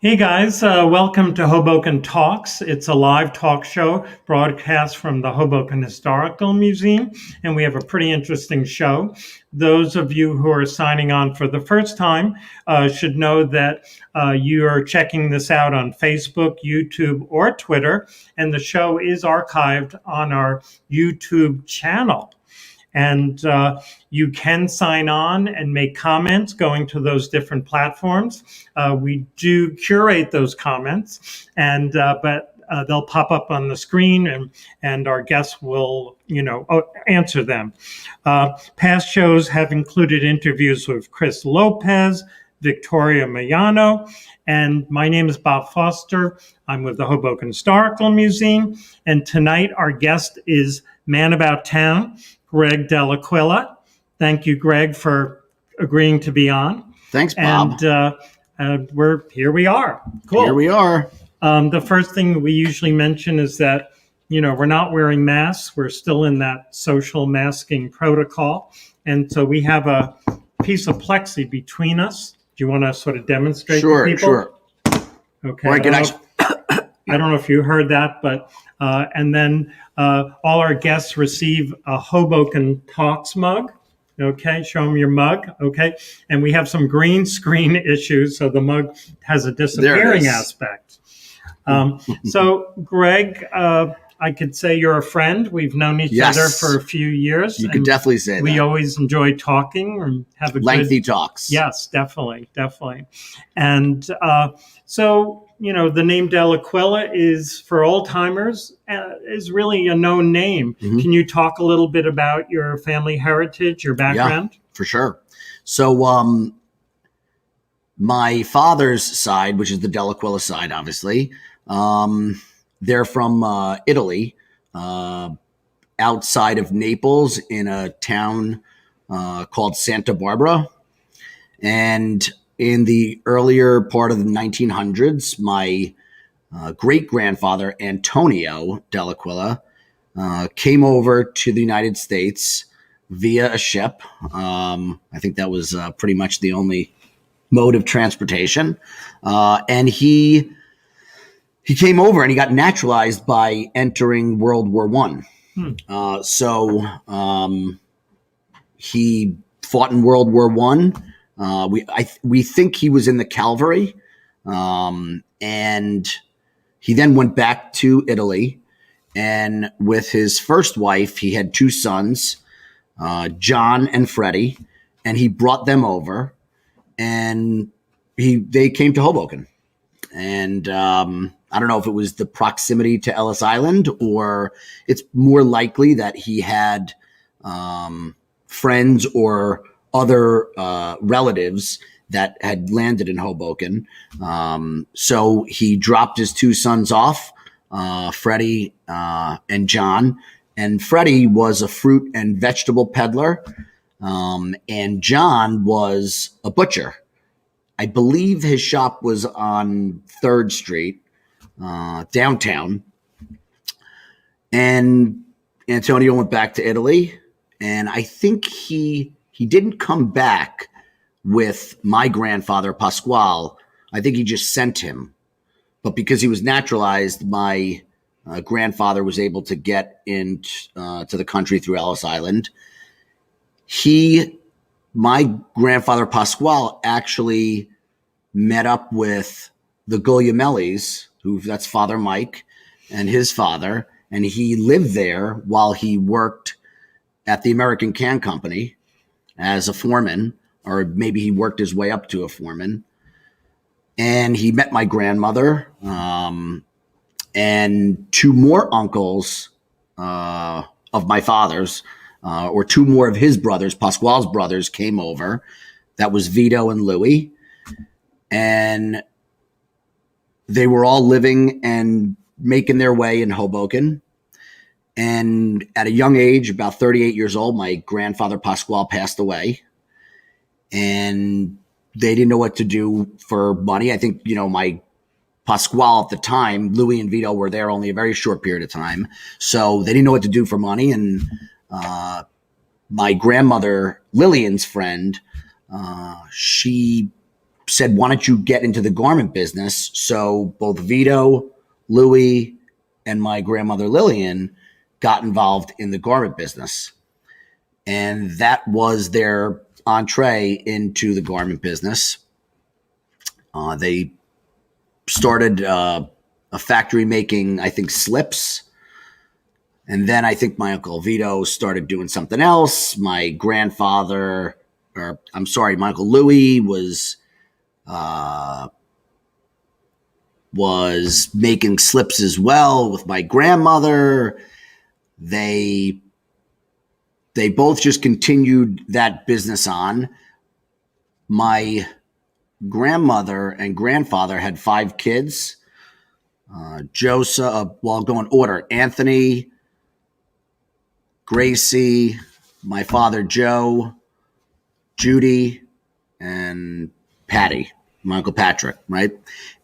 Hey guys, welcome to Hoboken Talks. It's a live talk show broadcast from the Hoboken Historical Museum, and we have a pretty interesting show. Those of you who are signing on for the first time should know that you are checking this out on Facebook, YouTube, or Twitter, and the show is archived on our YouTube channel. And you can sign on and make comments going to those different platforms. We do curate those comments, and but they'll pop up on the screen, and our guests will, answer them. Past shows have included interviews with Chris Lopez, Victoria Mayano, and my name is Bob Foster. I'm with the Hoboken Historical Museum, and tonight our guest is Man About Town, Greg Dell'Aquila. Thank you, Greg, for agreeing to be on. Thanks, Bob. And here we are. Cool. Here we are. The first thing we usually mention is that, we're not wearing masks. We're still in that social masking protocol. And so we have a piece of plexi between us. Do you want to sort of demonstrate to people? Sure. Okay. All right, I don't know if you heard that, but and then all our guests receive a Hoboken Talks mug. Okay, show them your mug. Okay, and we have some green screen issues, so the mug has a disappearing aspect. So, Greg, I could say you're a friend. We've known each other for a few years. You could definitely say that. We always enjoy talking and have a lengthy talks. Yes, definitely. And so, the name Dell'Aquila is, for old timers, is really a known name. Mm-hmm. Can you talk a little bit about your family heritage, your background? Yeah, for sure. So, my father's side, which is the Dell'Aquila side, obviously, they're from Italy, outside of Naples, in a town called Santa Barbara. And in the earlier part of the 1900s, my great-grandfather, Antonio Dell'Aquila, came over to the United States via a ship. I think that was pretty much the only mode of transportation. And he came over and he got naturalized by entering World War I. He fought in World War I. We think he was in the cavalry, and he then went back to Italy. And with his first wife, he had two sons, John and Freddie, and he brought them over, and they came to Hoboken. And I don't know if it was the proximity to Ellis Island, or it's more likely that he had friends or other relatives that had landed in Hoboken. So he dropped his two sons off, Freddie and John. And Freddie was a fruit and vegetable peddler, and John was a butcher. I believe his shop was on 3rd Street, downtown. And Antonio went back to Italy, and I think he didn't come back with my grandfather, Pasquale. I think he just sent him. But because he was naturalized, my grandfather was able to get into to the country through Ellis Island. My grandfather, Pasquale, actually met up with the Guglielmellis, that's Father Mike and his father, and he lived there while he worked at the American Can Company as a foreman, or maybe he worked his way up to a foreman. And he met my grandmother, and two more uncles of my father's, or two more of his brothers, Pasquale's brothers, came over. That was Vito and Louie. And they were all living and making their way in Hoboken. And at a young age, about 38 years old, my grandfather Pasquale passed away. And they didn't know what to do for money. I think, my Pasquale at the time, Louie and Vito were there only a very short period of time. So they didn't know what to do for money. And my grandmother, Lillian's friend, she said, why don't you get into the garment business? So both Vito, Louis, and my grandmother Lillian got involved in the garment business. And that was their entree into the garment business. They started a factory making, I think, slips. And then I think my Uncle Vito started doing something else. My grandfather, my Uncle Louis was making slips as well with my grandmother. They both just continued that business on. My grandmother and grandfather had 5 kids. Joseph, I'll go in order. Anthony, Gracie, my father Joe, Judy, and Patty, my Uncle Patrick, right?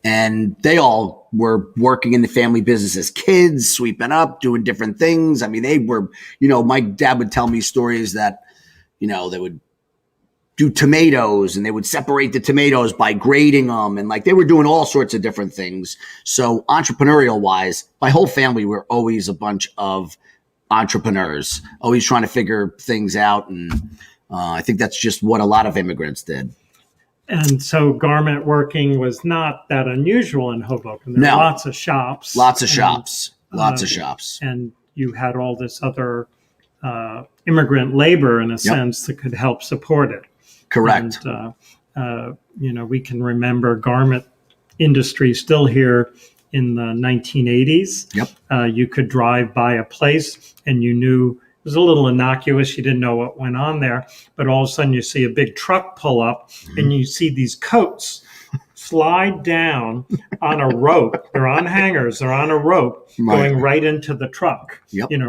And they all were working in the family business as kids, sweeping up, doing different things. I mean, they were, my dad would tell me stories that, they would do tomatoes and they would separate the tomatoes by grading them. And like they were doing all sorts of different things. So entrepreneurial wise, my whole family were always a bunch of entrepreneurs, always trying to figure things out. And I think that's just what a lot of immigrants did. And so garment working was not that unusual in Hoboken. There were lots of shops. Lots of shops. And you had all this other immigrant labor, in a sense, that could help support it. Correct. And, we can remember garment industry still here in the 1980s. Yep. You could drive by a place and you knew it was a little innocuous. You didn't know what went on there. But all of a sudden you see a big truck pull up and you see these coats slide down on a rope. They're on hangers. They're on a rope going right into the truck,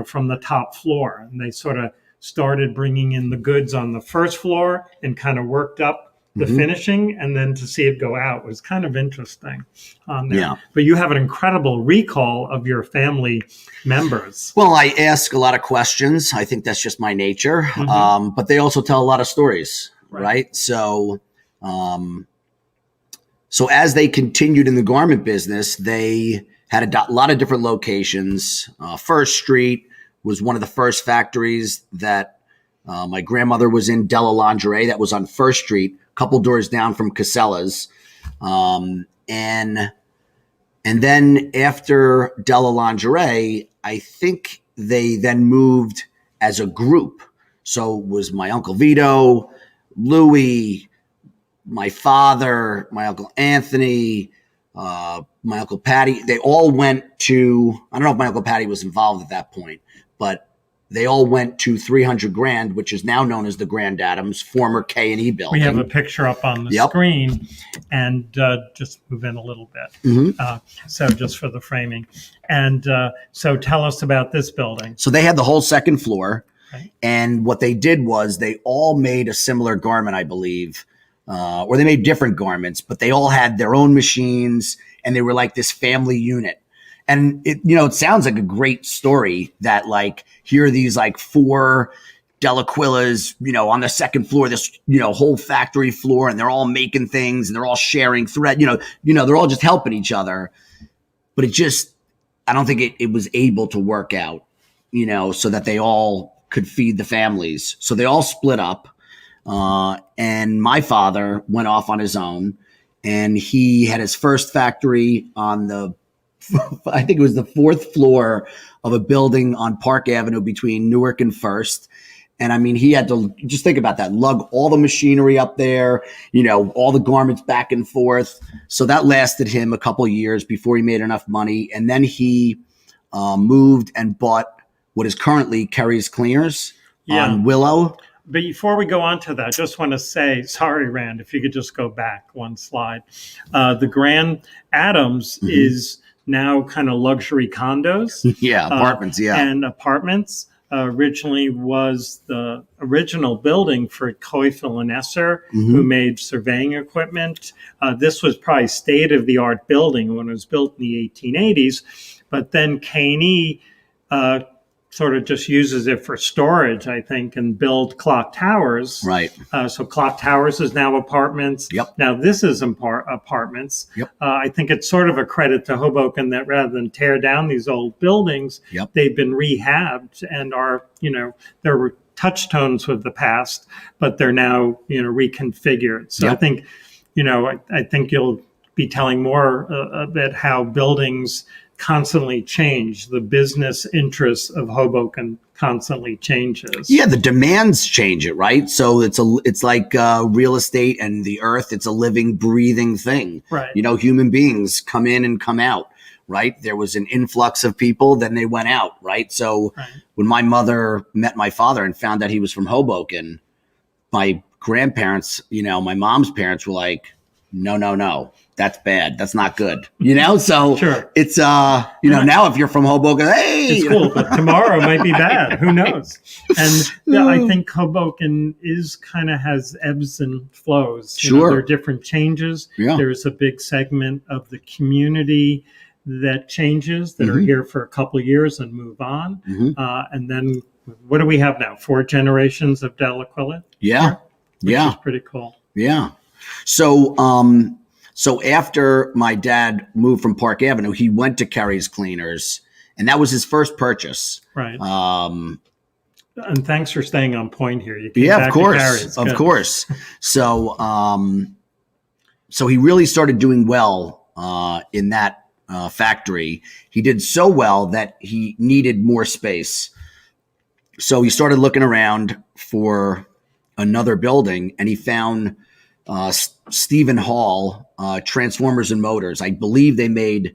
from the top floor. And they sort of started bringing in the goods on the first floor and kind of worked up the finishing, and then to see it go out was kind of interesting on there. Yeah. But you have an incredible recall of your family members. Well, I ask a lot of questions. I think that's just my nature. But they also tell a lot of stories, right? So as they continued in the garment business, they had a lot of different locations. First Street was one of the first factories that my grandmother was in, Della Lingerie. That was on First Street, a couple doors down from Casella's. And then after Della Lingerie, I think they then moved as a group. So it was my Uncle Vito, Louis, my father, my Uncle Anthony, my Uncle Patty. They all went to, I don't know if my Uncle Patty was involved at that point, but they all went to 300 Grand, which is now known as the Grand Adams, former K&E building. We have a picture up on the screen, and just move in a little bit. So just for the framing. And so tell us about this building. So they had the whole second floor. And what they did was they all made a similar garment, I believe, or they made different garments, but they all had their own machines and they were like this family unit. And it sounds like a great story that like, here are these like 4 Dell'Aquilas, on the second floor, this, whole factory floor, and they're all making things and they're all sharing thread, they're all just helping each other. But I don't think it was able to work out, so that they all could feed the families. So they all split up. And my father went off on his own, and he had his first factory on I think it was the 4th floor of a building on Park Avenue between Newark and First. And I mean, he had to just think about that, lug all the machinery up there, all the garments back and forth. So that lasted him a couple of years before he made enough money. And then he moved and bought what is currently Kerry's Cleaners on Willow. But before we go on to that, I just want to say, sorry, Rand, if you could just go back one slide. The Grand Adams is now kind of luxury condos. Apartments, And apartments. Originally was the original building for Teufel and Esser, who made surveying equipment. This was probably state-of-the-art building when it was built in the 1880s. But then K&E sort of just uses it for storage, I think, and build clock towers. Right. So clock towers is now apartments. Yep. Now this is apartments. Yep. I think it's sort of a credit to Hoboken that rather than tear down these old buildings, Yep. they've been rehabbed and are, there were touchstones with the past, but they're now, reconfigured. So Yep. I think, I think you'll be telling more about how buildings constantly change. The business interests of Hoboken constantly changes. Yeah, the demands change it, right? So it's like real estate and the earth. It's a living, breathing thing. Right. Human beings come in and come out, right? There was an influx of people, then they went out, right? So when my mother met my father and found out he was from Hoboken, my grandparents, my mom's parents were like, no, that's bad. That's not good. So Sure. It's, now if you're from Hoboken, hey, it's cool, but tomorrow might be bad. Who knows? And I think Hoboken has ebbs and flows. Sure. There are different changes. Yeah. There's a big segment of the community that changes, that are here for a couple of years and move on. And then what do we have now? 4 generations of Dell'Aquila? Yeah. Which is pretty cool. Yeah. So, so after my dad moved from Park Avenue, he went to Kerry's Cleaners, and that was his first purchase. Right. And thanks for staying on point here. You came Yeah, back of course, to Carrie's. of Good. course. So, so he really started doing well in that factory. He did so well that he needed more space. So he started looking around for another building, and he found Stephen Hall, Transformers and Motors. I believe they made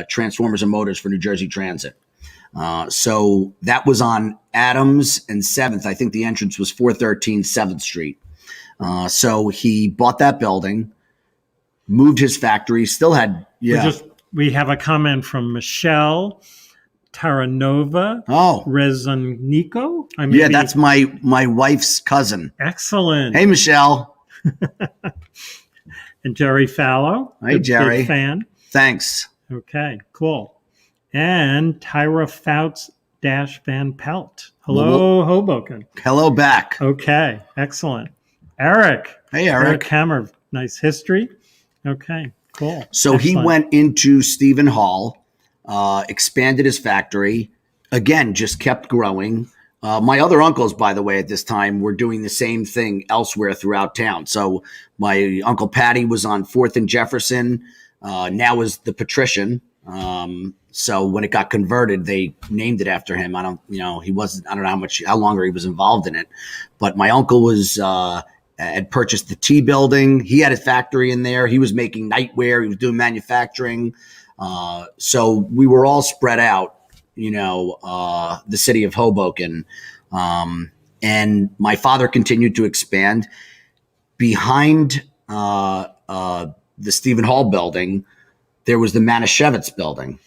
Transformers and Motors for New Jersey Transit. So that was on Adams and 7th. I think the entrance was 413 7th Street. So he bought that building, moved his factory, still had, We have a comment from Michelle Taranova. Oh. Rezonico. Yeah, that's my wife's cousin. Excellent. Hey, Michelle. And Jerry Fallow. Hey, Jerry. Big fan. Thanks. Okay, cool. And Tyra Fouts Van Pelt. Hello, Hoboken. Hello back. Okay, excellent. Eric. Hey, Eric. Hammer. Nice history. Okay, cool. So excellent. He went into Stephen Hall, expanded his factory. Again, just kept growing. My other uncles, by the way, at this time were doing the same thing elsewhere throughout town. So my Uncle Patty was on 4th and Jefferson, now is the Patrician. So when it got converted, they named it after him. I don't know how longer he was involved in it, but my uncle had purchased the T building. He had his factory in there. He was making nightwear. He was doing manufacturing. So we were all spread out, the city of Hoboken. And my father continued to expand behind, the Stephen Hall building. There was the Manischewitz building,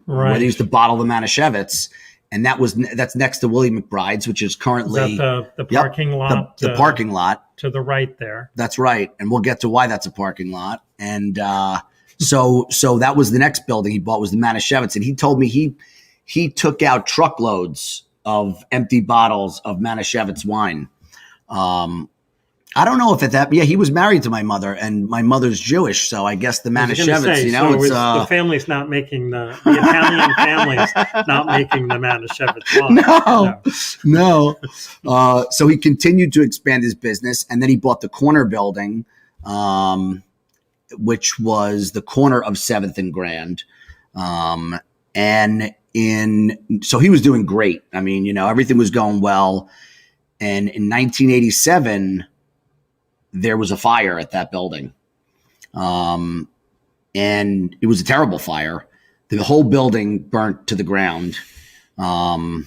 where they used to bottle the Manischewitz. And that's next to Willie McBride's, which is currently is that the parking lot. The parking lot to the right there. That's right, and we'll get to why that's a parking lot. And so that was the next building he bought, was the Manischewitz, and he told me he took out truckloads of empty bottles of Manischewitz wine. I don't know if he was married to my mother, and my mother's Jewish, so I guess the Manischewitz, the family's not making the Italian family's not making the Manischewitz wine. No. So he continued to expand his business, and then he bought the corner building, which was the corner of 7th and Grand. So he was doing great. I mean, everything was going well. And in 1987, there was a fire at that building. And it was a terrible fire. The whole building burnt to the ground. And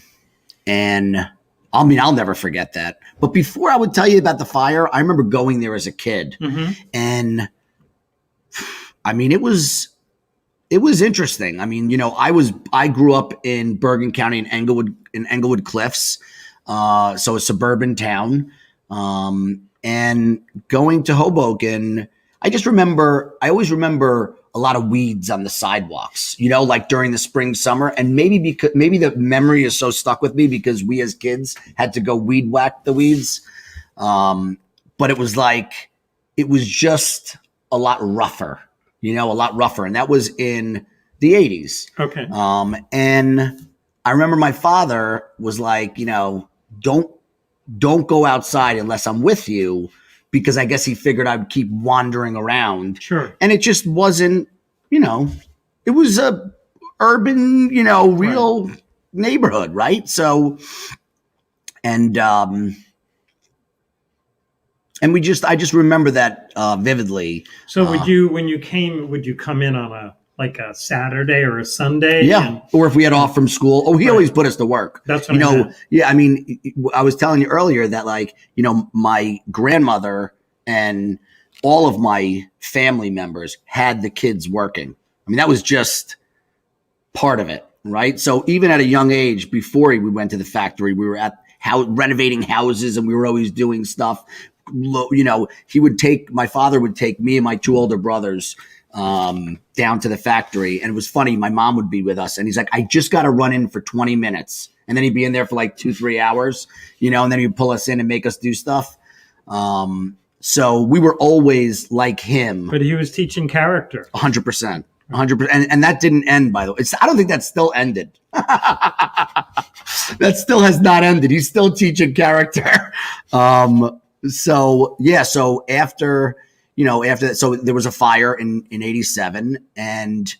I'll never forget that. But before I would tell you about the fire, I remember going there as a kid. Mm-hmm. And I mean, it was interesting. I mean, I grew up in Bergen County in Englewood Cliffs. So a suburban town. And going to Hoboken, I always remember a lot of weeds on the sidewalks, you know, like during the spring, summer. And maybe the memory is so stuck with me because we as kids had to go weed whack the weeds. But it was just a lot rougher, a lot rougher. And that was in the 80s. Okay. And I remember my father was like, don't go outside unless I'm with you, because I guess he figured I would keep wandering around. Sure. And it just wasn't, it was a urban, real neighborhood. Right. So, and I just remember that vividly. So when you came, would you come in on a Saturday or a Sunday? Yeah. Or if we had off from school. Oh, he always put us to work. That's what I meant. Yeah. I mean, I was telling you earlier that my grandmother and all of my family members had the kids working. I mean, that was just part of it. Right. So even at a young age, before we went to the factory, we were renovating houses, and we were always doing stuff. My father would take me and my two older brothers down to the factory. And it was funny. My mom would be with us, and he's like, I just got to run in for 20 minutes. And then he'd be in there for 2-3 hours, and then he'd pull us in and make us do stuff. So we were always like him. But he was teaching character. 100%. 100%. And that didn't end, by the way. I don't think that still ended. That still has not ended. He's still teaching character. So after that, so there was a fire in 87, and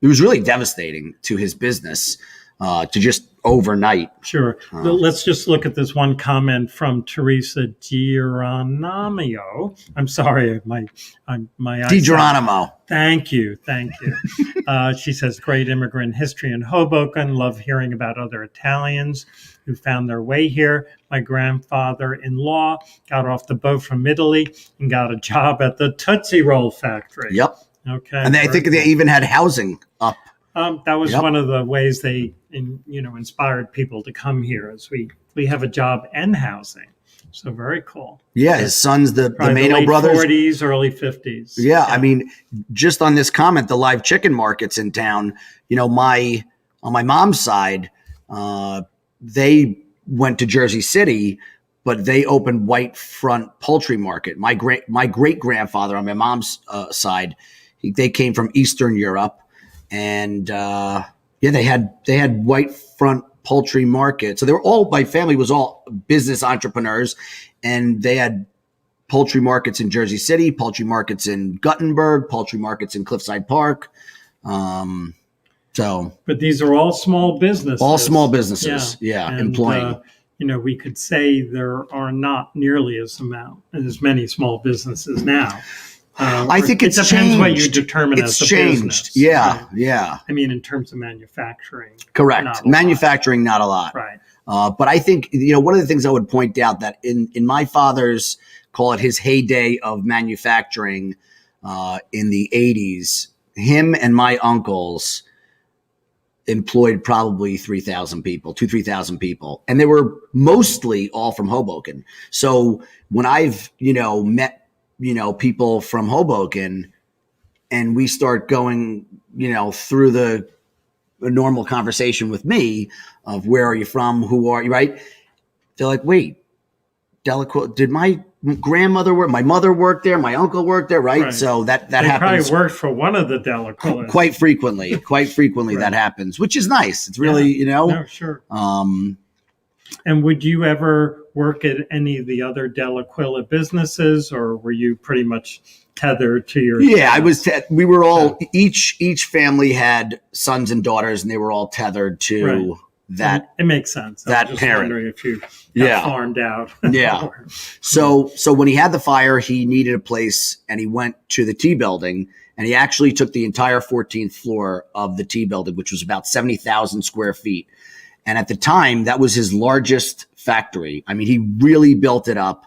it was really devastating to his business, to just overnight. Sure. Let's just look at this one comment from Teresa Geronimo. I'm sorry, my Di Geronimo. Thank you. She says, great immigrant history in Hoboken. Love hearing about other Italians who found their way here. My grandfather-in-law got off the boat from Italy and got a job at the Tootsie Roll factory. Yep. Okay. And I think they even had housing up. That was one of the ways they, inspired people to come here, as we have a job and housing. So very cool. Yeah, his sons, the Mano late brothers, 40s, early 50s. Yeah, I mean, just on this comment, the live chicken markets in town. On my mom's side, they went to Jersey City, but they opened White Front Poultry Market. My great grandfather on my mom's side, they came from Eastern Europe, and they had White Front Poultry Market. So my family was all business entrepreneurs, and they had poultry markets in Jersey City, poultry markets in Guttenberg, poultry markets in Cliffside Park. But these are all small businesses. All small businesses, and, employing. We could say there are not nearly as many small businesses now. I think it depends changed. What you determine as a business. Yeah. I mean, in terms of manufacturing. Correct. Manufacturing, not a lot. Right. But I think, one of the things I would point out that in my father's, call it his heyday of manufacturing in the 80s, him and my uncles employed probably 3,000 people, 3,000 people. And they were mostly all from Hoboken. So when I've, met people from Hoboken, and we start going, through the normal conversation with me of where are you from? Who are you? Right. They're like, wait, Dell'Aquila, did my grandmother work? My mother worked there. My uncle worked there. Right. So that happens. Probably worked for one of the Dell'Aquilas. Quite frequently right. That happens, which is nice. It's really, No, sure. And would you ever work at any of the other Dell'Aquila businesses, or were you pretty much tethered to your? Yeah, I was. We were all each family had sons and daughters, and they were all tethered to that. It makes sense. That I'm just parent. wondering if you got farmed out. Yeah. So when he had the fire, he needed a place, and he went to the T building, and he actually took the entire 14th floor of the T building, which was about 70,000 square feet. And at the time, that was his largest factory. I mean, he really built it up.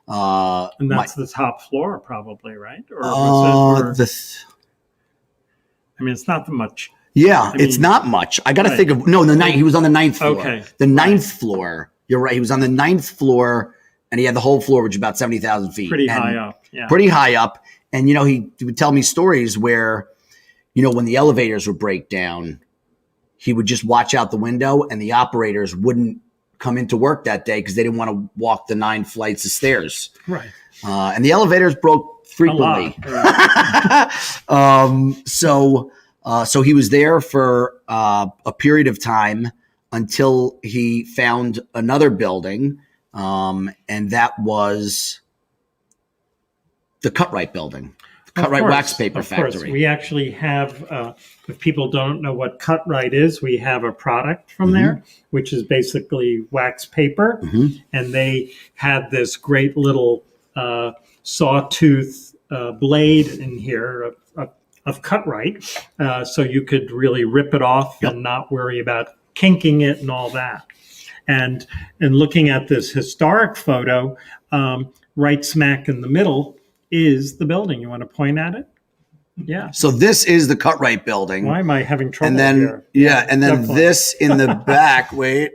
And that's the top floor, probably, right? Or was it? It's not much. Yeah, it's not much. I got to think of he was on the 9th floor. Okay, the 9th floor. You're right. He was on the 9th floor, and he had the whole floor, which is about 70,000 feet. Pretty high up. Yeah. Pretty high up. And, he would tell me stories where, when the elevators would break down, he would just watch out the window and the operators wouldn't come into work that day because they didn't want to walk the 9 flights of stairs. Right. And the elevators broke frequently. So he was there for a period of time until he found another building, and that was the Cutright building, the Cutright wax paper factory. We actually have, if people don't know what Cutright is, we have a product from there, which is basically wax paper. And they had this great little sawtooth blade in here of Cutright, so you could really rip it off and not worry about kinking it and all that. And looking at this historic photo, right smack in the middle is the building. You want to point at it? Yeah. So this is the Cutright building. Why am I having trouble and then, here? and then definitely. This in the back. Wait.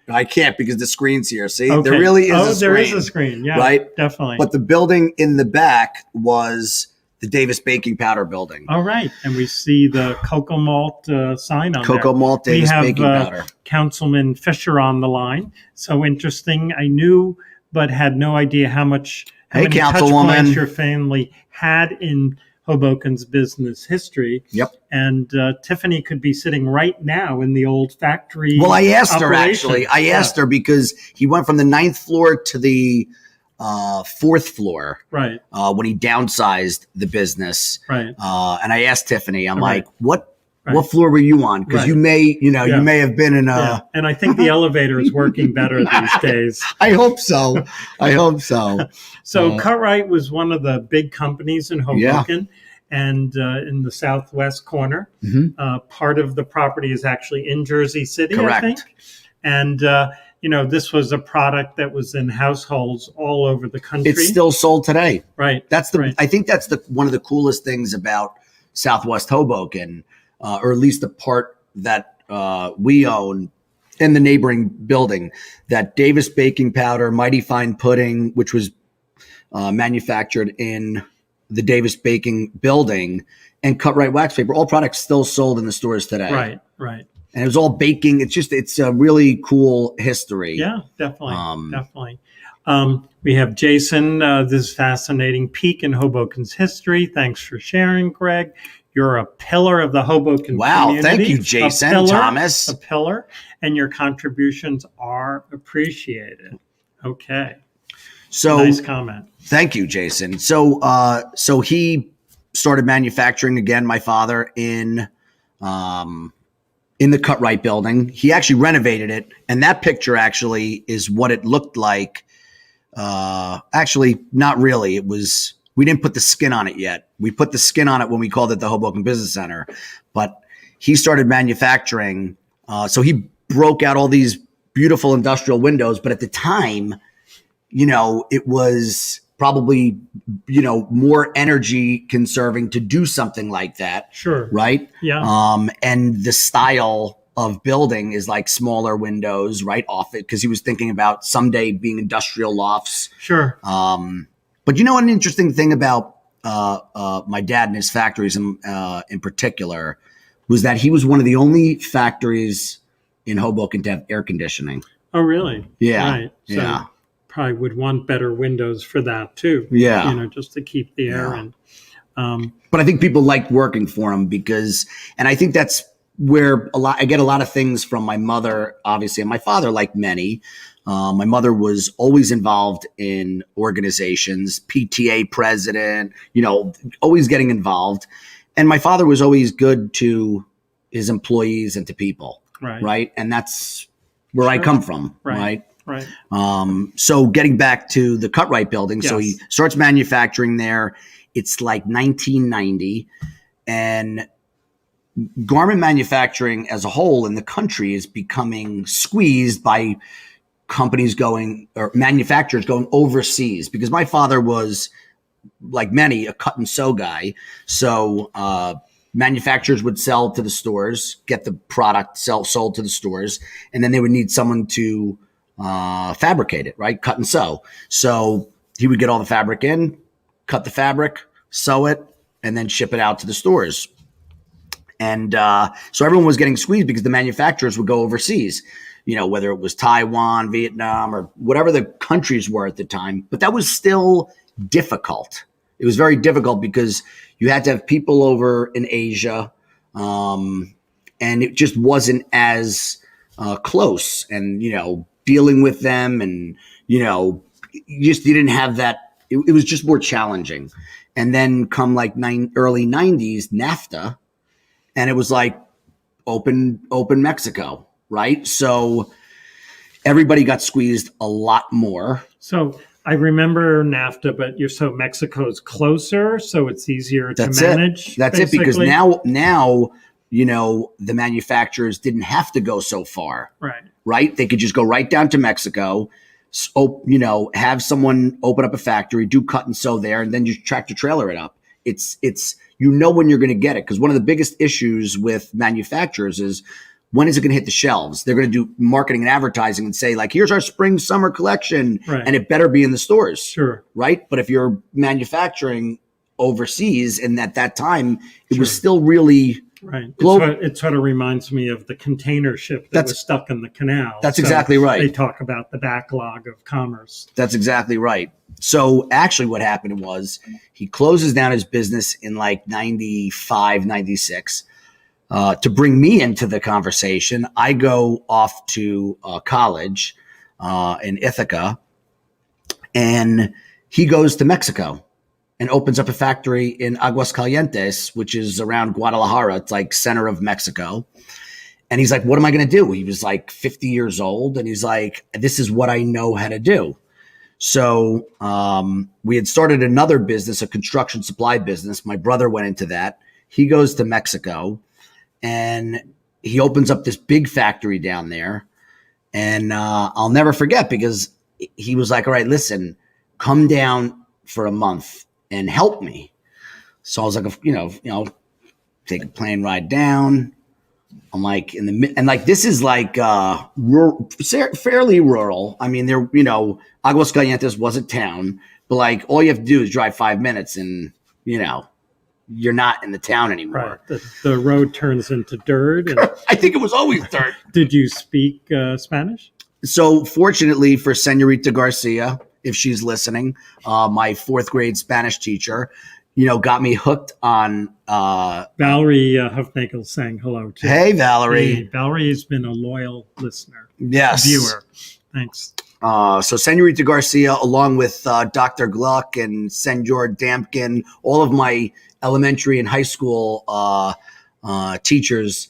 I can't because the screen's here. See, Okay. there really is a screen. There is a screen. Yeah, right? Definitely. But the building in the back was the Davis Baking Powder building. All right. And we see the cocoa malt sign on Cocoa there. malt Davis Baking Powder. Councilman Fisher on the line. So interesting. I knew, but had no idea how many touch points your family had in Hoboken's business history. Yep. And Tiffany could be sitting right now in the old factory. Well, I asked her operation. actually. I asked her because he went from the 9th floor to the 4th floor. Right. When he downsized the business. Right. And I asked Tiffany, I'm Right. like, what floor were you on? Because you may have been in a. Yeah. And I think the elevator is working better these days. I hope so. So Cutright was one of the big companies in Hoboken and in the southwest corner. Part of the property is actually in Jersey City, Correct. I think. And, this was a product that was in households all over the country. It's still sold today. Right. I think that's one of the coolest things about Southwest Hoboken, or at least the part that we own in the neighboring building, that Davis Baking Powder, Mighty Fine Pudding, which was manufactured in the Davis Baking building, and Cutright wax paper, all products still sold in the stores today. Right. And it was all baking. It's a really cool history. Yeah, definitely. We have Jason, this fascinating peek in Hoboken's history. Thanks for sharing, Greg. You're a pillar of the Hoboken community. Thank you, Jason. Thomas. A pillar, and your contributions are appreciated. Okay. So nice comment. Thank you, Jason. So he started manufacturing again, my father, in the Cutright building. He actually renovated it, and that picture actually is what it looked like. Actually, not really. We didn't put the skin on it yet. We put the skin on it when we called it the Hoboken Business Center. But he started manufacturing. So he broke out all these beautiful industrial windows. But at the time, it was probably, more energy conserving to do something like that. Sure. Right? Yeah. And the style of building is like smaller windows right off it, because he was thinking about someday being industrial lofts. Sure. But an interesting thing about my dad and his factories in particular was that he was one of the only factories in Hoboken to have air conditioning. Oh, really? Yeah. Right. So yeah. Probably would want better windows for that too. Yeah. Just to keep the air in. But I think people liked working for him and I think that's where I get a lot of things from my mother, obviously, and my father, like many. My mother was always involved in organizations, PTA president, always getting involved. And my father was always good to his employees and to people. Right. And that's where I come from. Right. So getting back to the Cutright building. Yes. So he starts manufacturing there. It's like 1990, and garment manufacturing as a whole in the country is becoming squeezed by manufacturers going overseas, because my father was, like many, a cut and sew guy. So manufacturers would sell to the stores, get the product sold to the stores, and then they would need someone to fabricate it, right? Cut and sew. So he would get all the fabric in, cut the fabric, sew it, and then ship it out to the stores. And so everyone was getting squeezed because the manufacturers would go overseas, whether it was Taiwan, Vietnam, or whatever the countries were at the time. But that was still difficult. It was very difficult because you had to have people over in Asia, and it just wasn't as close. And, dealing with them and, you didn't have that. It was just more challenging. And then come like early 90s, NAFTA, and it was like open Mexico, right? So everybody got squeezed a lot more. So I remember NAFTA, but Mexico's closer, so it's easier to manage. That's basically it, because now the manufacturers didn't have to go so far. Right? They could just go right down to Mexico, have someone open up a factory, do cut and sew there, and then just tractor trailer it up. It's when you're going to get it, because one of the biggest issues with manufacturers is, when is it going to hit the shelves? They're going to do marketing and advertising and say, like, here's our spring summer collection, and it better be in the stores. Sure. Right? But if you're manufacturing overseas, and at that time it was still really It sort of reminds me of the container ship that was stuck in the canal. That's exactly right. They talk about the backlog of commerce. That's exactly right. So actually what happened was, he closes down his business in like 95, 96. To bring me into the conversation, I go off to college in Ithaca, and he goes to Mexico and opens up a factory in Aguascalientes, which is around Guadalajara. It's like center of Mexico. And he's like, what am I going to do? He was like 50 years old. And he's like, this is what I know how to do. So we had started another business, a construction supply business. My brother went into that. He goes to Mexico, and he opens up this big factory down there. And I'll never forget, because he was like, all right, listen, come down for a month and help me. So I was like, take a plane ride down. I'm like this is like rural, fairly rural. I mean, Aguascalientes was a town, but like all you have to do is drive 5 minutes, and you're not in the town anymore. Right. The road turns into dirt. And I think it was always dirt. Did you speak Spanish? So fortunately for Senorita Garcia, if she's listening, my fourth grade Spanish teacher, got me hooked on. Valerie Huffnagel saying hello too. Hey, Valerie. Hey, Valerie has been a loyal listener. Yes. Viewer. Thanks. So Senorita Garcia, along with Dr. Gluck and Senor Dampkin, all of my elementary and high school teachers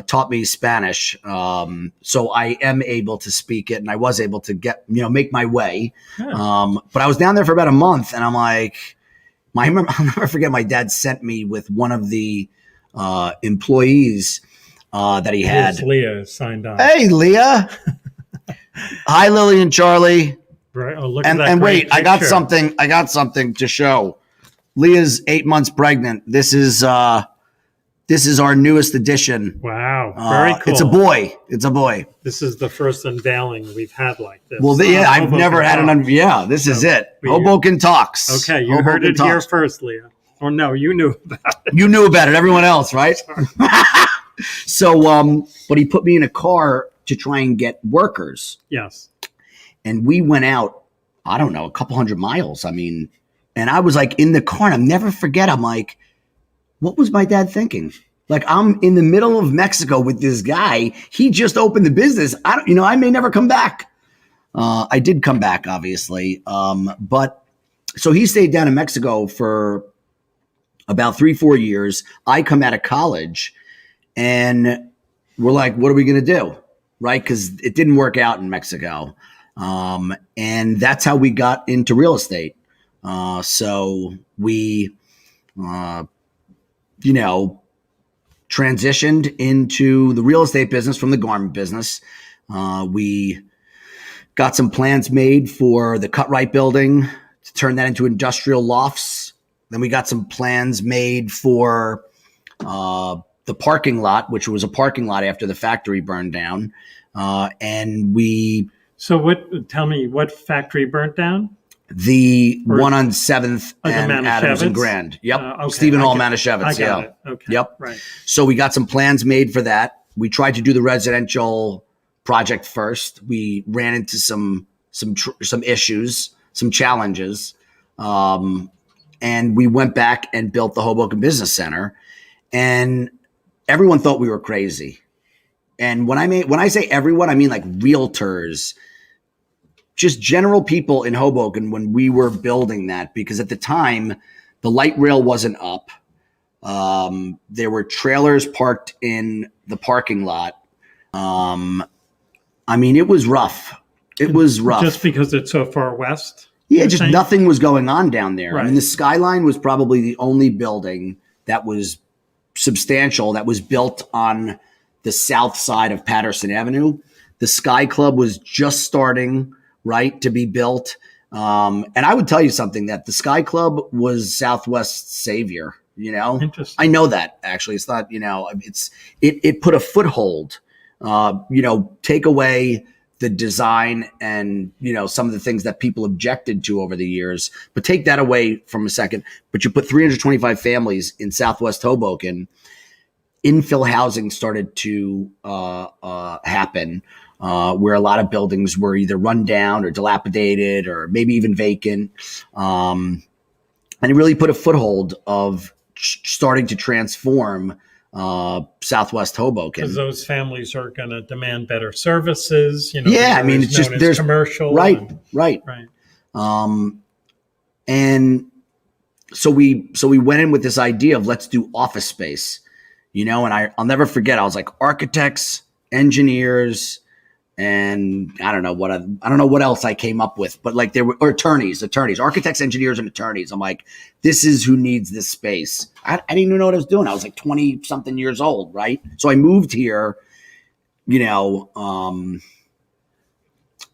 taught me Spanish. So I am able to speak it, and I was able to make my way. Yeah. But I was down there for about a month, and I'm like, I'll never forget, my dad sent me with one of the employees that he had. Here's Leah signed on. Hey, Leah. Hi, Lily and Charlie. Right. Oh, look at that. And wait, picture. I got something to show. Leah's 8 months pregnant. This is our newest addition. Wow. Very cool. It's a boy. This is the first unveiling we've had like this. Well, I've never had this is it. Hoboken Talks. Okay. You heard it here first, Leah. Or no, you knew about it. You knew about it. Everyone else, right? So, but he put me in a car to try and get workers. Yes. And we went out, I don't know, a couple hundred miles. I mean, and I was like in the car, and I'll never forget. I'm like, what was my dad thinking? Like, I'm in the middle of Mexico with this guy. He just opened the business. I may never come back. I did come back, obviously. But so he stayed down in Mexico for about 3-4 years. I come out of college, and we're like, what are we going to do? Right? Because it didn't work out in Mexico. And that's how we got into real estate. So we, transitioned into the real estate business from the garment business. We got some plans made for the Cut-Right building to turn that into industrial lofts. Then we got some plans made for the parking lot, which was a parking lot after the factory burned down. So tell me, what factory burnt down? The Or- one on 7th Oh, the and Adams and Manischewitz? Grand. Yep. Okay, Stephen I Hall get- Manischewitz. I Yeah. got it. Okay. Yep. Right. So we got some plans made for that. We tried to do the residential project first. We ran into some issues, some challenges, and we went back and built the Hoboken Business Center. And everyone thought we were crazy. And when I say everyone, I mean like realtors, just general people in Hoboken when we were building that, because at the time the light rail wasn't up. There were trailers parked in the parking lot. I mean, it was rough. It was rough. Just because it's so far west? Yeah, just nothing was going on down there. Right. I mean, the Skyline was probably the only building that was substantial that was built on the south side of Patterson Avenue. The Sky Club was just starting, right, to be built. And I would tell you something, that the Sky Club was Southwest's savior, you know? Interesting. I know that, actually. It's not, you know, it put a foothold, you know, take away the design and, you know, some of the things that people objected to over the years, but take that away from a second. But you put 325 families in Southwest Hoboken. Infill housing started to happen, where a lot of buildings were either run down or dilapidated or maybe even vacant. And it really put a foothold of starting to transform Southwest Hoboken. Because those families are going to demand better services, you know. Yeah, I mean, it's just there's commercial, right. Right. And so we went in with this idea of let's do office space, you know. And I'll never forget. I was like architects, engineers, and I don't know what else I came up with, but like there were attorneys, architects, engineers, and attorneys. I'm like, this is who needs this space. I didn't even know what I was doing. I was like 20 something years old, right? So I moved here, you know,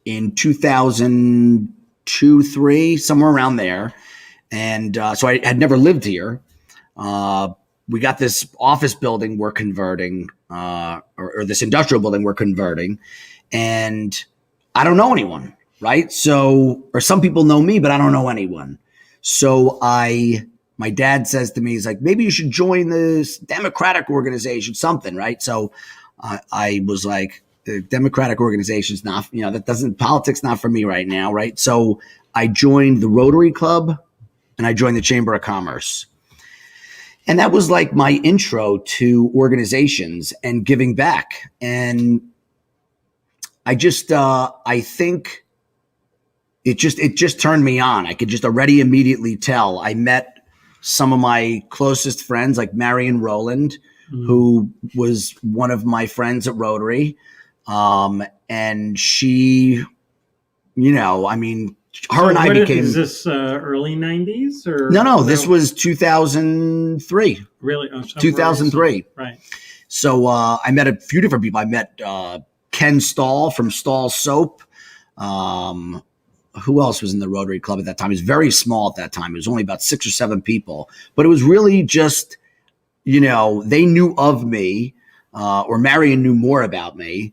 in 2002, 3, somewhere around there, and so I had never lived here. We got this office building we're converting, or this industrial building we're converting. And I don't know anyone, right? So, or some people know me, but I don't know anyone. So my dad says to me, he's like, maybe you should join this Democratic organization, something, right? So I was like, the Democratic organization's not, you know, politics not for me right now, right? So I joined the Rotary Club and I joined the Chamber of Commerce. And that was like my intro to organizations and giving back. And I just, I think it just turned me on. I could just already immediately tell. I met some of my closest friends, like Marion Rowland, who was one of my friends at Rotary. And she, you know, I mean, her and I became. Is this early 90s or? No, this was 2003. Really? Oh, 2003. Right. So I met a few different people. I met Ken Stahl from Stahl Soap. Who else was in the Rotary Club at that time? It was very small at that time. It was only about 6 or 7 people. But it was really just, you know, they knew of me, or Marion knew more about me.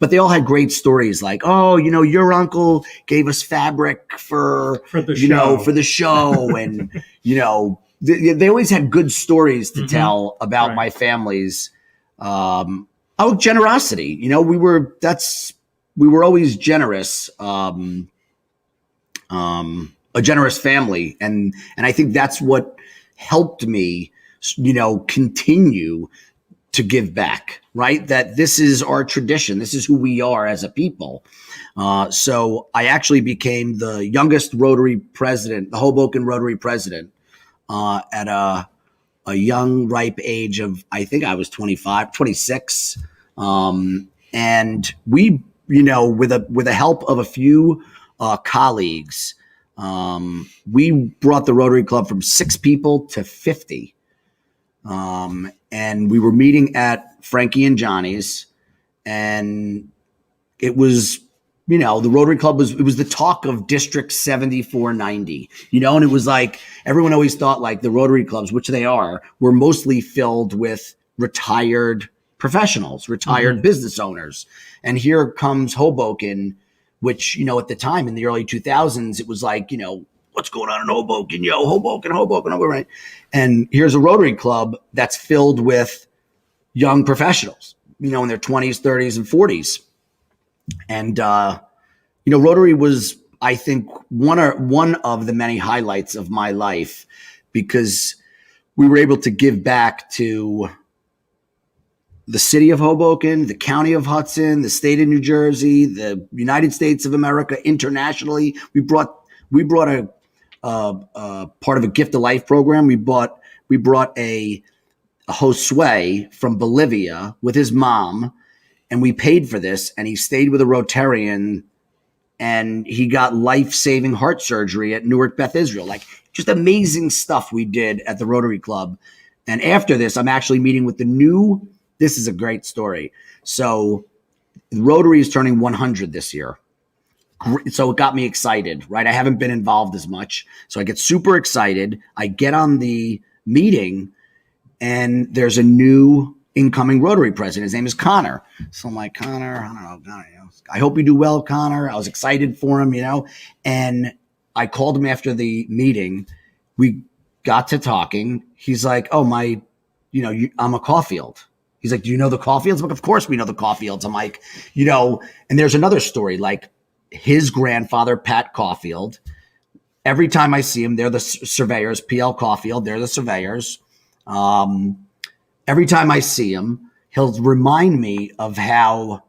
But they all had great stories like, oh, you know, your uncle gave us fabric for the show. Know, for the show. And, you know, they always had good stories to tell about my family's generosity. You know, we were always generous, a generous family. And I think that's what helped me, you know, continue to give back, right? That this is our tradition. This is who we are as a people. So I actually became the youngest Rotary president, the Hoboken Rotary president, at a young, ripe age of, I think I was 25, 26. And we, you know, with the help of a few colleagues, we brought the Rotary Club from 6 people to 50. And we were meeting at Frankie and Johnny's, and it was, you know, the Rotary Club was the talk of District 7490, you know, and it was like, everyone always thought like the Rotary Clubs, which they are, were mostly filled with retired professionals, retired business owners. And here comes Hoboken which, at the time in the early 2000s, it was like, what's going on in Hoboken? Hoboken, right? And here's a Rotary Club that's filled with young professionals, in their 20s, 30s, and 40s. And, Rotary was, I think, one of the many highlights of my life, because we were able to give back to the city of Hoboken, the county of Hudson, the state of New Jersey, the United States of America, internationally. We brought a part of a Gift of Life program. We brought a Josue from Bolivia with his mom, and we paid for this, and he stayed with a Rotarian, and he got life-saving heart surgery at Newark Beth Israel. Like, just amazing stuff we did at the Rotary Club. And after this, I'm actually meeting with this is a great story. So Rotary is turning 100 this year. So it got me excited, right? I haven't been involved as much. So I get super excited. I get on the meeting, and there's a new incoming Rotary president. His name is Connor. So I'm like, Connor, I don't know. I hope you do well, Connor. I was excited for him, and I called him after the meeting. We got to talking. He's like, oh, I'm a Caulfield. He's like, do you know the Caulfields? I'm like, of course we know the Caulfields. I'm like, and there's another story, like his grandfather, Pat Caulfield. Every time I see him, they're the surveyors, P.L. Caulfield, they're the surveyors. Every time I see him, he'll remind me of how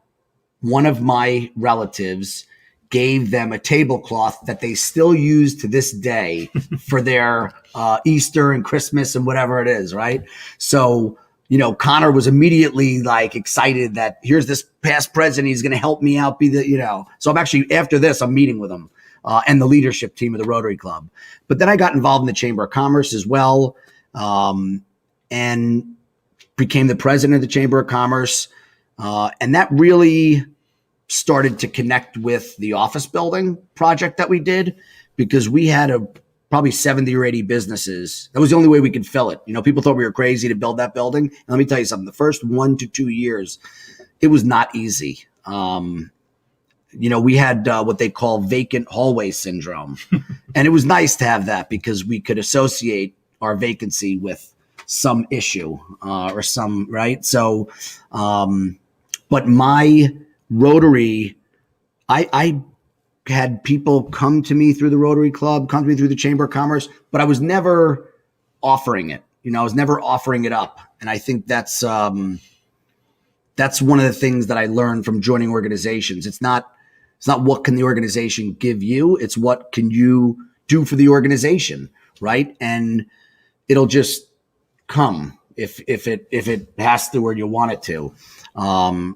one of my relatives gave them a tablecloth that they still use to this day for their Easter and Christmas and whatever it is, right? So, Connor was immediately like excited that here's this past president. He's going to help me out, So I'm actually, after this, I'm meeting with him and the leadership team of the Rotary Club. But then I got involved in the Chamber of Commerce as well, and became the president of the Chamber of Commerce. And that really started to connect with the office building project that we did, because we had probably 70 or 80 businesses. That was the only way we could fill it. People thought we were crazy to build that building. And let me tell you something, the first 1 to 2 years, it was not easy. We had what they call vacant hallway syndrome. And it was nice to have that, because we could associate our vacancy with some issue or some, right? So, but my Rotary, I had people come to me through the Rotary Club, come to me through the Chamber of Commerce, but I was never offering it. I was never offering it up. And I think that's one of the things that I learned from joining organizations. It's not what can the organization give you, it's what can you do for the organization, right? And it'll just come if it has to, where you want it to.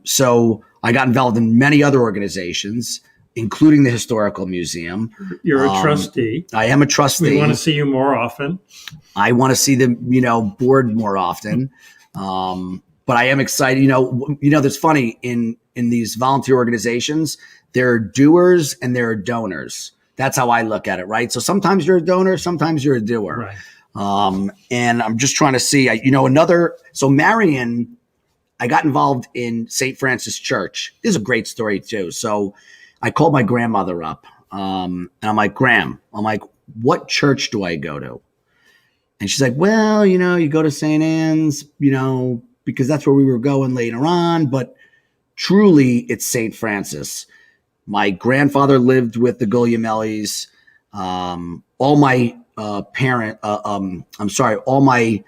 So I got involved in many other organizations, including the Historical Museum. You're a trustee. I am a trustee. We want to see you more often. I want to see the board more often. But I am excited. That's funny in these volunteer organizations. There are doers and there are donors. That's how I look at it, right? So sometimes you're a donor, sometimes you're a doer. Right. And I'm just trying to see, so Marion, I got involved in St. Francis Church. This is a great story too. So I called my grandmother up, and I'm like, Graham, what church do I go to? And she's like, well, you go to St. Anne's, because that's where we were going later on. But truly, it's St. Francis. My grandfather lived with the Guglielmellis. All my all my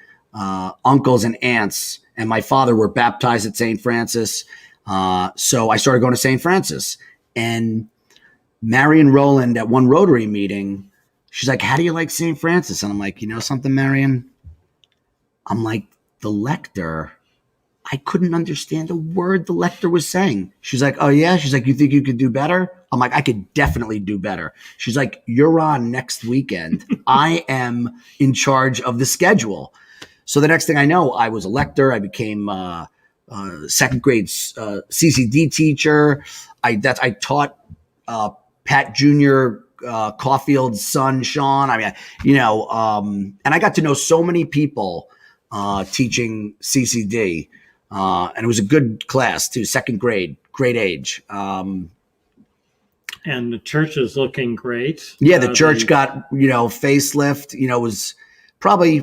uncles and aunts and my father were baptized at St. Francis. So I started going to St. Francis. And Marion Rowland at one Rotary meeting, she's like, how do you like St. Francis? And I'm like, something, Marion? I'm like, the lector, I couldn't understand a word the lector was saying. She's like, oh, yeah? She's like, you think you could do better? I'm like, I could definitely do better. She's like, you're on next weekend. I am in charge of the schedule. So the next thing I know, I was a lector. I became second grade CCD teacher. I taught Pat Jr., Caulfield's son, Sean. And I got to know so many people teaching CCD. And it was a good class too, second grade, great age. And the church is looking great. Yeah, the church got, facelift, was probably,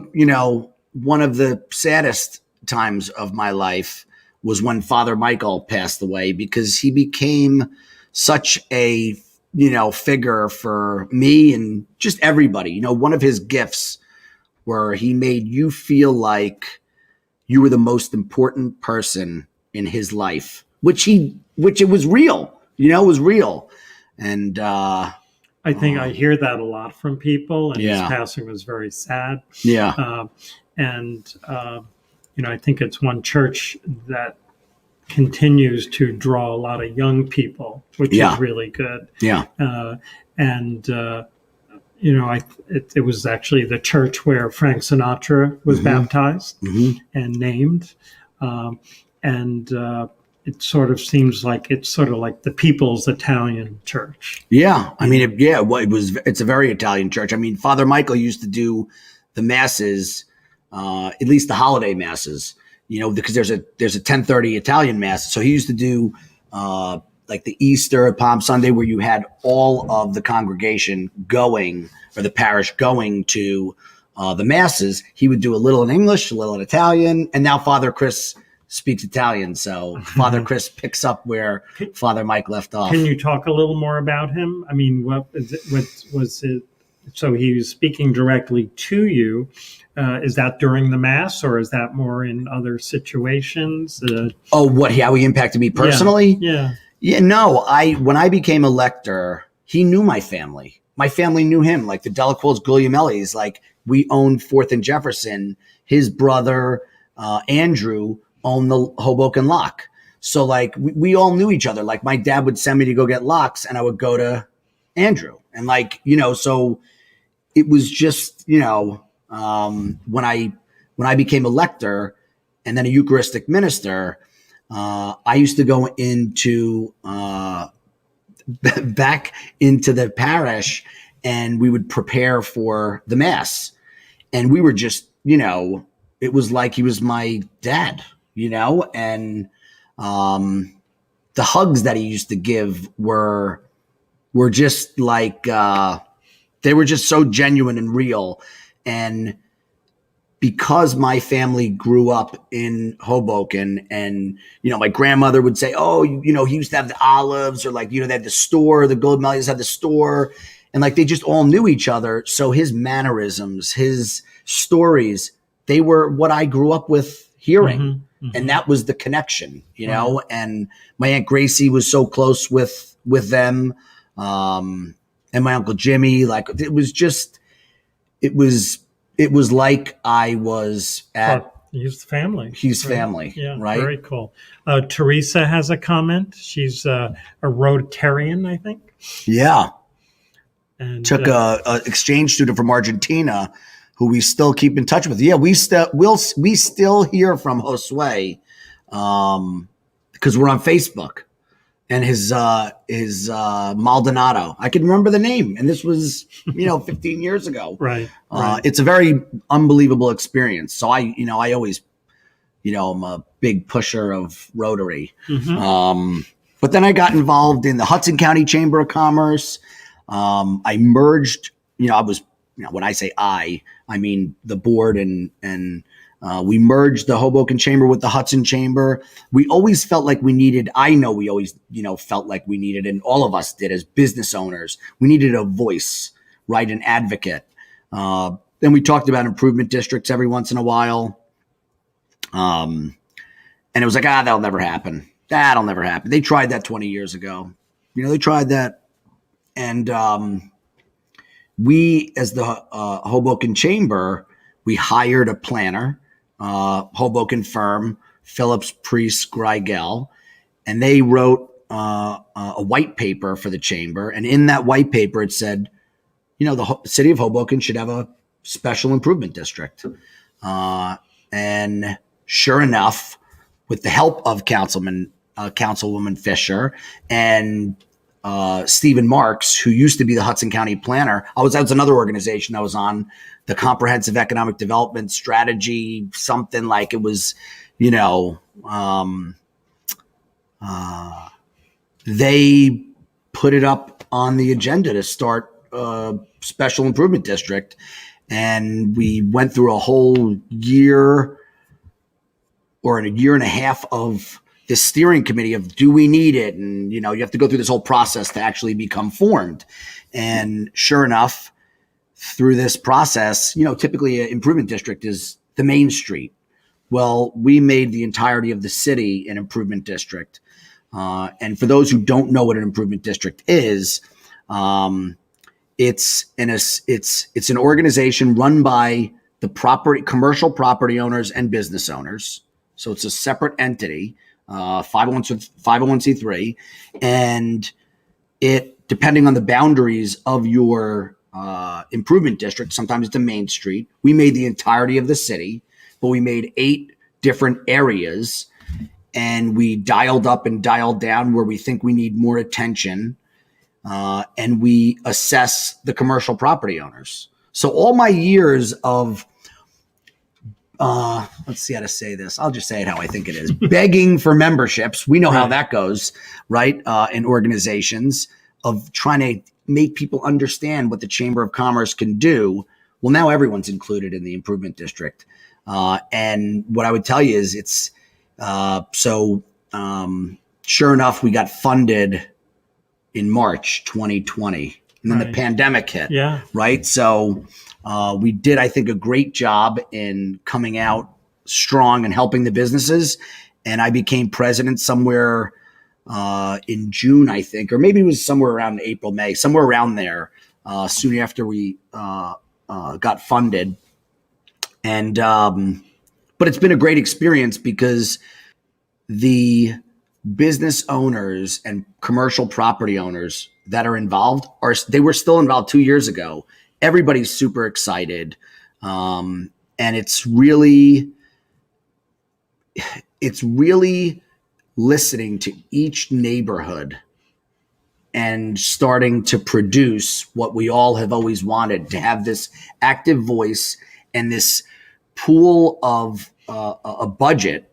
one of the saddest times of my life was when Father Michael passed away, because he became such a, figure for me and just everybody. One of his gifts where he made you feel like you were the most important person in his life, which it was real, it was real. And, I think I hear that a lot from people, and his Yeah. passing was very sad. yeah, And I think it's one church that continues to draw a lot of young people, which Yeah. is really good. yeah, And it was actually the church where Frank Sinatra was baptized and named, and it sort of seems like it's sort of like the People's Italian Church. yeah. I mean, it's a very Italian church. I mean, Father Michael used to do the masses, at least the holiday masses, because there's a 10:30 Italian mass. So he used to do like the Easter, Palm Sunday, where you had all of the congregation going, or the parish going to the masses. He would do a little in English, a little in Italian, and now Father Chris speaks Italian. So Father Chris picks up where Father Mike left off. Can you talk a little more about him? I mean, what was it? So he was speaking directly to you. Is that during the mass, or is that more in other situations? How he impacted me personally? Yeah. Yeah, no. When I became a lector, he knew my family. My family knew him, like the Dell'Aquilas, Guglielmellis. Like, we owned 4th and Jefferson. His brother, Andrew, owned the Hoboken Lock. So, like, we all knew each other. Like, my dad would send me to go get locks, and I would go to Andrew. And, like, so it was just, when I became a lector and then a Eucharistic minister, I used to go into back into the parish, and we would prepare for the mass. And we were just, it was like he was my dad, and the hugs that he used to give were just like, they were just so genuine and real. And because my family grew up in Hoboken, and, my grandmother would say, oh, he used to have the olives, or like, they had the store, the Goldmellies had the store, and like, they just all knew each other. So his mannerisms, his stories, they were what I grew up with hearing. And that was the connection, and my Aunt Gracie was so close with them. And my Uncle Jimmy, like, it was like I was at his family. His family, Yeah, right? Very cool. Teresa has a comment. She's a Rotarian, I think. Yeah. And took a exchange student from Argentina who we still keep in touch with. Yeah, we still hear from Josue because we're on Facebook. And his Maldonado, I can remember the name, and this was 15 years ago. Right. It's a very unbelievable experience. So I always, I'm a big pusher of Rotary. But then I got involved in the Hudson County Chamber of Commerce. I merged. I was, when I say I mean the board, and we merged the Hoboken Chamber with the Hudson Chamber. We always felt like we needed, felt like we needed, and all of us did as business owners, we needed a voice, right? An advocate. Then we talked about improvement districts every once in a while. And it was like, that'll never happen. That'll never happen. They tried that 20 years ago. They tried that. And we, as the Hoboken Chamber, we hired a planner, Hoboken firm, Phillips Priest Greigel, and they wrote a white paper for the chamber. And in that white paper, it said, the city of Hoboken should have a special improvement district. And sure enough, with the help of Councilwoman Fisher and Stephen Marks, who used to be the Hudson County planner. That was another organization I was on, the Comprehensive Economic Development Strategy, something like it was, they put it up on the agenda to start a special improvement district. And we went through a whole year or a year and a half of this steering committee of, do we need it? And, you have to go through this whole process to actually become formed. And sure enough, through this process, typically an improvement district is the main street. Well, we made the entirety of the city an improvement district. And for those who don't know what an improvement district is, it's an organization run by the commercial property owners and business owners. So it's a separate entity, 501c3, and it, depending on the boundaries of your improvement district, sometimes it's a main street. We made the entirety of the city, but we made 8 different areas, and we dialed up and dialed down where we think we need more attention, and we assess the commercial property owners. So all my years of let's see how to say this. I'll just say it how I think it is. Begging for memberships. We know how that goes, right? In organizations, of trying to make people understand what the Chamber of Commerce can do. Well, now everyone's included in the improvement district. And what I would tell you is sure enough, we got funded in March 2020. And then the pandemic hit. Yeah. Right. So we did, I think, a great job in coming out strong and helping the businesses. And I became president somewhere in June, I think, or maybe it was somewhere around April, May, somewhere around there, soon after we got funded. And but it's been a great experience because the business owners and commercial property owners that are involved they were still involved 2 years ago. Everybody's super excited. And it's really listening to each neighborhood and starting to produce what we all have always wanted, to have this active voice and this pool of a budget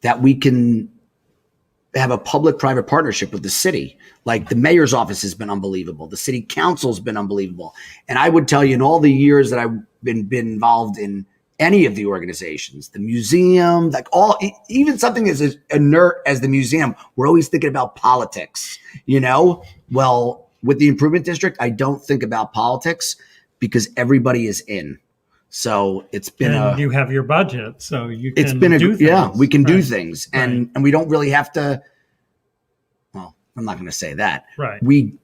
that we can have a public-private partnership with the city. Like the mayor's office has been unbelievable. The city council's been unbelievable. And I would tell you, in all the years that I've been involved in any of the organizations, the museum, even something as inert as the museum, we're always thinking about politics, Well, with the improvement district, I don't think about politics because everybody is in. So it's been you have your budget, so you can do things. Yeah, we can do things. And we don't really have to, well, I'm not going to say that. Right. We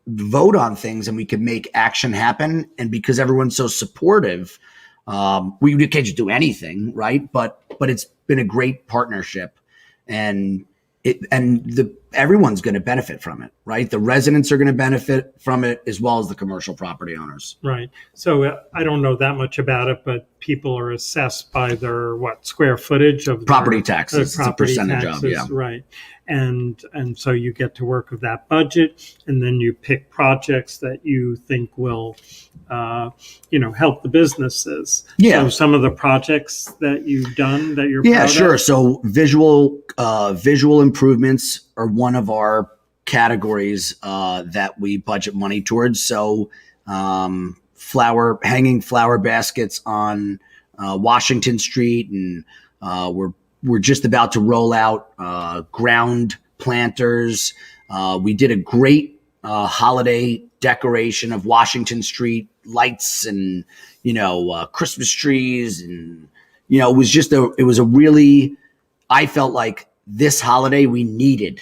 vote on things and we can make action happen. And because everyone's so supportive, we can't just do anything, right? But it's been a great partnership, and everyone's going to benefit from it, right? The residents are going to benefit from it as well as the commercial property owners. Right. So I don't know that much about it, but people are assessed by their square footage of property taxes. It's a percentage of, yeah. Right. And so you get to work with that budget, and then you pick projects that you think will, help the businesses. Yeah. So some of the projects that you've done that you're proud sure. of? So visual improvements are one of our categories that we budget money towards. So hanging flower baskets on Washington Street, and we're just about to roll out ground planters. We did a great holiday decoration of Washington Street, lights and Christmas trees, and it was a really, I felt like this holiday we needed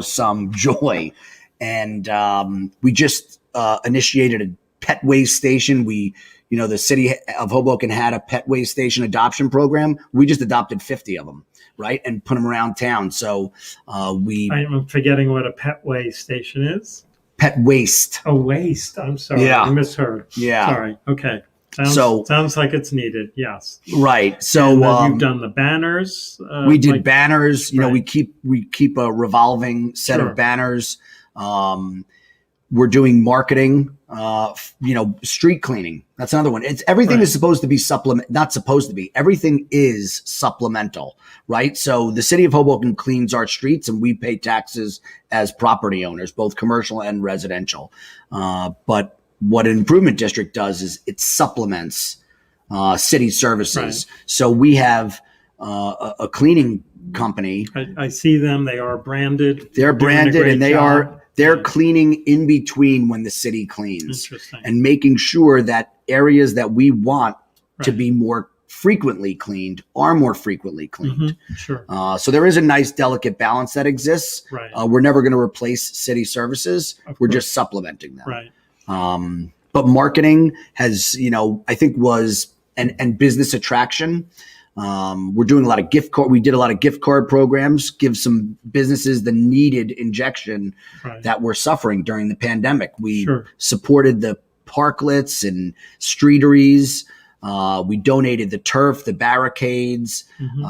some joy, and we just initiated a pet waste station. The city of Hoboken had a pet waste station adoption program. We just adopted 50 of them, right, and put them around town. So I'm forgetting what a pet waste station is. Pet waste. Oh, waste. I'm sorry. Yeah. I misheard. Yeah. Sorry. Okay. Sounds like it's needed. Yes. Right. So you've done the banners. We did banners. We keep a revolving set of banners. We're doing marketing, street cleaning. That's another one. It's everything is supposed to be not supposed to be. Everything is supplemental, right? So the city of Hoboken cleans our streets and we pay taxes as property owners, both commercial and residential. But what an improvement district does is it supplements city services. Right. So we have a cleaning company. I see them. They are branded. They're branded and they're cleaning in between when the city cleans and making sure that areas that we want to be more frequently cleaned are more frequently cleaned. Mm-hmm. Sure. So there is a nice delicate balance that exists. Right. We're never going to replace city services. We're just supplementing them. Right. But marketing has, I think and business attraction. We're doing a lot of we did a lot of gift card programs, give some businesses the needed injection that were suffering during the pandemic. We supported the parklets and streeteries. We donated the turf, the barricades. Mm-hmm.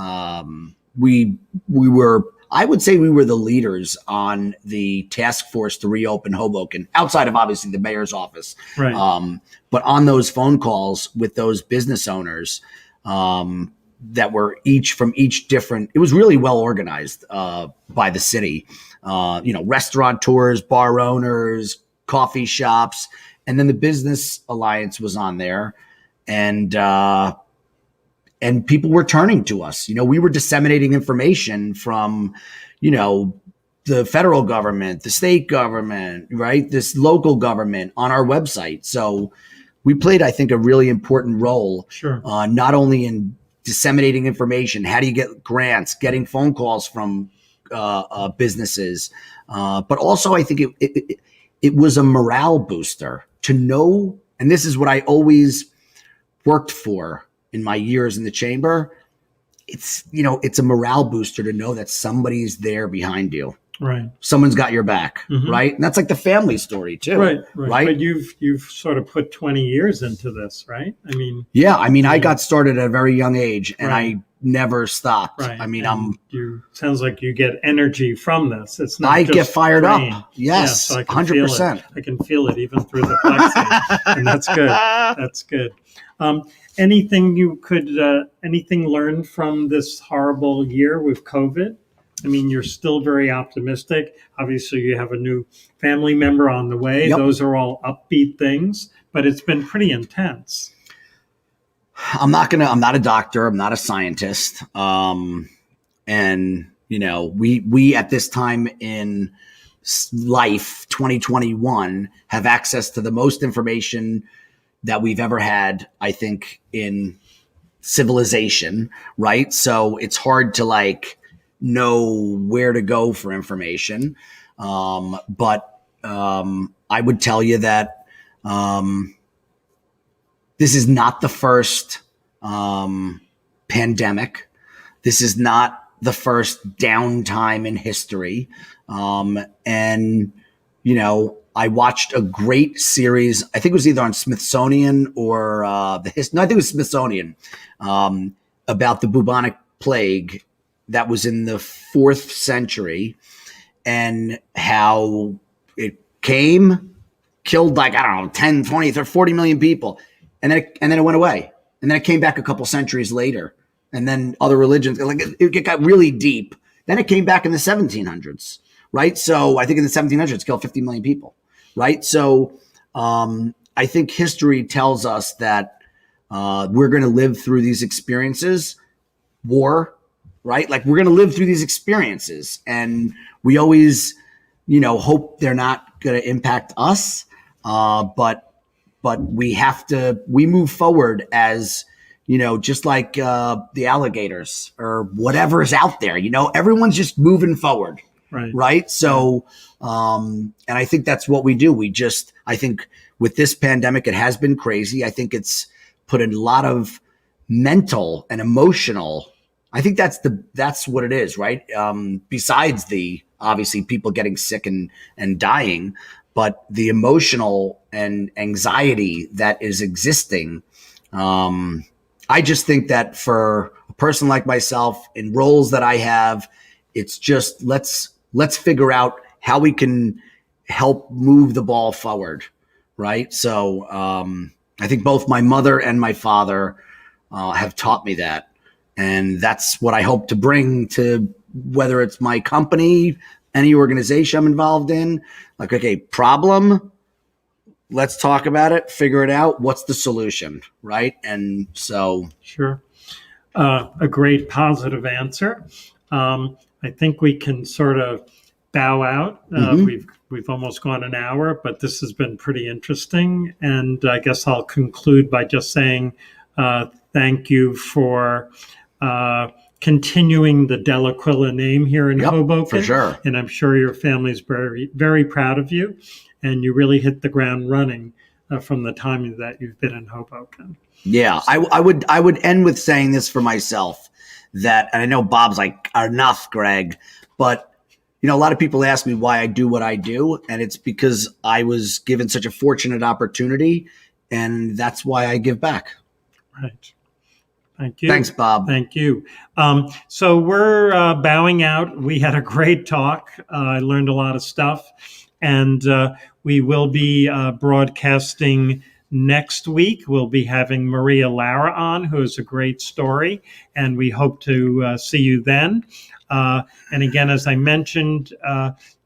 I would say we were the leaders on the task force to reopen Hoboken, outside of obviously the mayor's office. Right. But on those phone calls with those business owners, that were each different. It was really well organized by the city. Restaurateurs, bar owners, coffee shops, and then the Business Alliance was on there, and people were turning to us. We were disseminating information from, the federal government, the state government, right, this local government on our website. So we played, I think, a really important role. Sure. Not only in disseminating information, how do you get grants, getting phone calls from businesses, but also I think it was a morale booster to know, and this is what I always worked for in my years in the chamber. It's a morale booster to know that somebody's there behind you. Right. Someone's got your back. Mm-hmm. Right. And that's like the family story too. Right. But you've sort of put 20 years into this, right? I got started at a very young age and I never stopped. Right. Sounds like you get energy from this. It's not I just get fired brain. up. Yes. So I can 100%. I can feel it even through the plexi. And that's good. That's good. Anything learned from this horrible year with COVID? You're still very optimistic. Obviously, you have a new family member on the way. Yep. Those are all upbeat things, but it's been pretty intense. I'm not a doctor. I'm not a scientist. We at this time in life, 2021, have access to the most information that we've ever had, I think, in civilization, right? So it's hard to know where to go for information. But I would tell you that this is not the first pandemic. This is not the first downtime in history. I watched a great series. I think it was either on Smithsonian or I think it was Smithsonian, about the bubonic plague that was in the 4th century and how it came, killed 10, 20, 30, 40 million people. And then it went away. And then it came back a couple centuries later. And then other religions, it got really deep. Then it came back in the 1700s, right? So I think in the 1700s, it killed 50 million people, right? So I think history tells us that we're going to live through these experiences, war, right? We're going to live through these experiences, and we always, hope they're not going to impact us. But we move forward as, just like the alligators or whatever is out there, everyone's just moving forward. Right. So, and I think that's what we do. I think with this pandemic, it has been crazy. I think it's put a lot of mental and emotional. I think that's what it is, right? Besides the obviously people getting sick and dying, but the emotional and anxiety that is existing. I just think that for a person like myself in roles that I have, it's just let's figure out how we can help move the ball forward, right? So I think both my mother and my father have taught me that. And that's what I hope to bring to whether it's my company, any organization I'm involved in. Like, okay, problem, let's talk about it, figure it out. What's the solution, right? And so. Sure. A great positive answer. I think we can sort of bow out. We've almost gone an hour, but this has been pretty interesting. And I guess I'll conclude by just saying thank you for continuing the Dell'Aquila name here in Hoboken. For sure. And I'm sure your family's very, very proud of you. And you really hit the ground running from the time that you've been in Hoboken. Yeah, I would end with saying this for myself, that, and I know Bob's like, enough, Greg, but a lot of people ask me why I do what I do, and it's because I was given such a fortunate opportunity, and that's why I give back. Right. Thank you. Thanks, Bob. Thank you. So we're bowing out. We had a great talk. I learned a lot of stuff, and we will be broadcasting next week. We'll be having Maria Lara on, who is a great story, and we hope to see you then. And again, as I mentioned,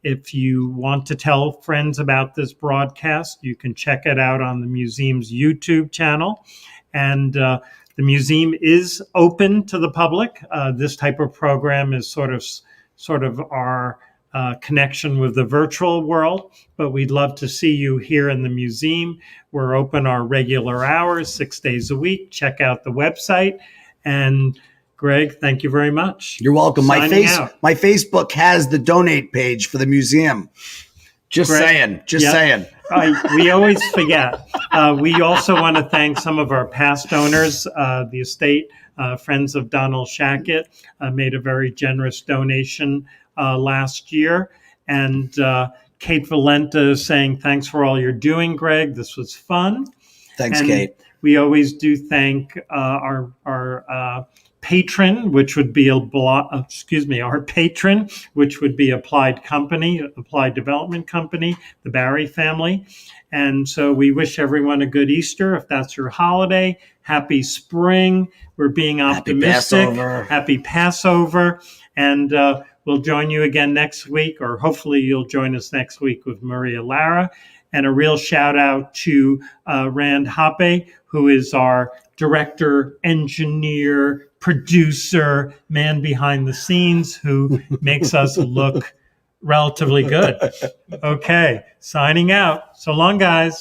if you want to tell friends about this broadcast, you can check it out on the museum's YouTube channel. And the museum is open to the public. This type of program is sort of our connection with the virtual world, but we'd love to see you here in the museum. We're open our regular hours, 6 days a week. Check out the website. And Greg, thank you very much. You're welcome. My My Facebook has the donate page for the museum. Just saying. We always forget. We also want to thank some of our past donors. The estate, Friends of Donald Shackett, made a very generous donation last year. And Kate Valenta is saying, thanks for all you're doing, Greg. This was fun. Thanks, and Kate. We always do thank our patron, which would be our patron, which would be Applied Development Company, the Barry family. And so we wish everyone a good Easter if that's your holiday. Happy spring. We're being optimistic. Happy Passover. And we'll join you again next week, or hopefully you'll join us next week with Maria Lara. And a real shout out to Rand Hoppe, who is our director, engineer, producer, man behind the scenes, who makes us look relatively good. Okay, signing out. So long, guys.